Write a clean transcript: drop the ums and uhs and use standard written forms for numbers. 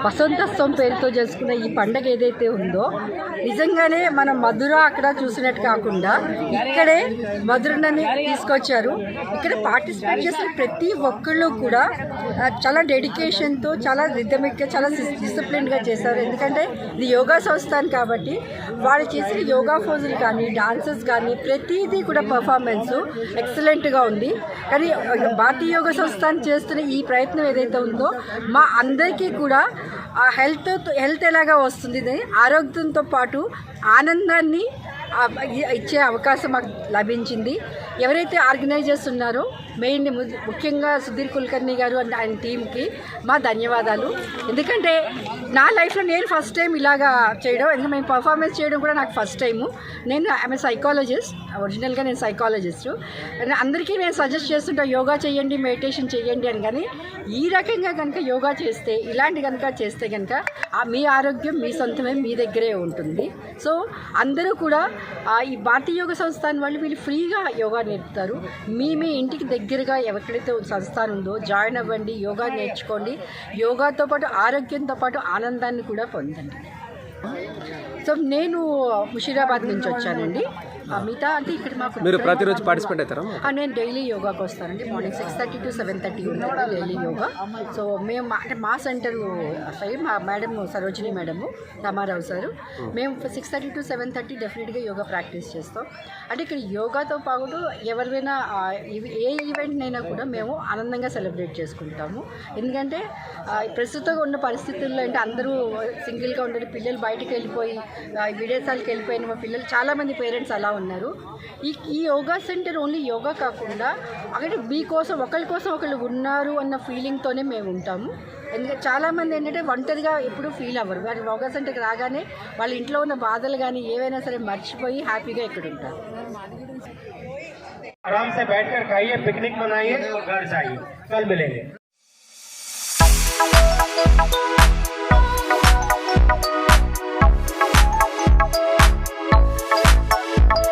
వసంతోత్సవం పేరుతో చేసుకున్న ఈ పండగ ఏదైతే ఉందో నిజంగానే మనం మధుర అక్కడ చూసినట్టు కాకుండా ఇక్కడే మధురని తీసుకొచ్చారు. ఇక్కడ పార్టిసిపేట్ చేసిన ప్రతి ఒక్కళ్ళు కూడా చాలా డెడికేషన్తో, చాలా రిథమిక్గా, చాలా డిసిప్లిన్గా చేశారు. ఎందుకంటే ఇది యోగా సంస్థాన్ కాబట్టి వాళ్ళు చేసిన యోగా పోజులు కానీ, డాన్సెస్ కానీ ప్రతిదీ కూడా పర్ఫార్మెన్స్ ఎక్సలెంట్గా ఉంది. కానీ భారతీయ యోగా సంస్థాన్ చేస్తున్న ఈ ప్రయత్నం ఏదైతే ఉందో మా అందరికీ కూడా హెల్త్ ఎలాగా వస్తుంది, ఆరోగ్యంతో పాటు ఆనందాన్ని ఇచ్చే అవకాశం మాకు లభించింది. ఎవరైతే ఆర్గనైజర్స్ ఉన్నారో మెయిన్ ముఖ్యంగా సుధీర్ కుల్కర్ణి గారు అండ్ ఆయన టీంకి మా ధన్యవాదాలు. ఎందుకంటే నా లైఫ్లో నేను ఫస్ట్ టైం ఇలాగా చేయడం, ఎందుకంటే మేము పర్ఫార్మెన్స్ చేయడం కూడా నాకు ఫస్ట్ టైము. నేను ఐఎమ్ సైకాలజిస్ట్, ఒరిజినల్గా నేను సైకాలజిస్ట్. అందరికీ నేను సజెస్ట్ చేస్తుంటా యోగా చేయండి, మెడిటేషన్ చేయండి అని. కానీ ఈ రకంగా కనుక యోగా చేస్తే, ఇలాంటి కనుక చేస్తే కనుక మీ ఆరోగ్యం మీ సొంతమే, మీ దగ్గరే ఉంటుంది. సో అందరూ కూడా ఈ భారతీయ యోగ సంస్థాన్ వాళ్ళు వీళ్ళు ఫ్రీగా యోగా నేర్పుతారు. మీ ఇంటికి దగ్గరగా ఎక్కడైతే సంస్థానం ఉందో జాయిన్ అవ్వండి, యోగా నేర్చుకోండి. యోగాతో పాటు ఆరోగ్యంతో పాటు ఆనందాన్ని కూడా పొందండి. సో నేను ముషీరాబాద్ నుంచి వచ్చానండి. మిగతా అంటే ఇక్కడ మాకు మీరు ప్రతిరోజు పార్టిసిపేట్ అవుతారా? నేను డైలీ యోగాకి వస్తానండి. మార్నింగ్ 6:30 to 7:30 ఉంటుంది డైలీ యోగా. సో మేము అంటే మా సెంటర్ సైడ్ మా madam Sarojini madam, Ramarao sir, మేము 6:30 to 7:30 డెఫినెట్గా యోగా ప్రాక్టీస్ చేస్తాం. అంటే ఇక్కడ యోగాతో పాటు ఎవరివైనా ఏ ఈవెంట్నైనా కూడా మేము ఆనందంగా సెలబ్రేట్ చేసుకుంటాము. ఎందుకంటే ప్రస్తుతం ఉన్న పరిస్థితుల్లో అంటే అందరూ సింగిల్గా ఉండరు, పిల్లలు బయటకు వెళ్ళిపోయి విదేశాలకు వెళ్ళిపోయిన మా పిల్లలు చాలామంది పేరెంట్స్ అలా ఉన్నారు. ఈ యోగా సెంటర్ ఓన్లీ యోగా కాకుండా అక్కడ మీకోసం ఒకరి కోసం ఒకళ్ళు ఉన్నారు అన్న ఫీలింగ్తోనే మేము ఉంటాము. ఎందుకంటే చాలామంది ఏంటంటే ఒంటరిగా ఎప్పుడూ ఫీల్ అవ్వరు. వారి యోగా సెంటర్కి రాగానే వాళ్ళ ఇంట్లో ఉన్న బాధలు కానీ ఏవైనా సరే మర్చిపోయి హ్యాపీగా ఇక్కడ ఉంటారు. आराम से बैठकर खाइए, पिकनिक मनाइए और घर जाइए. कल मिलेंगे.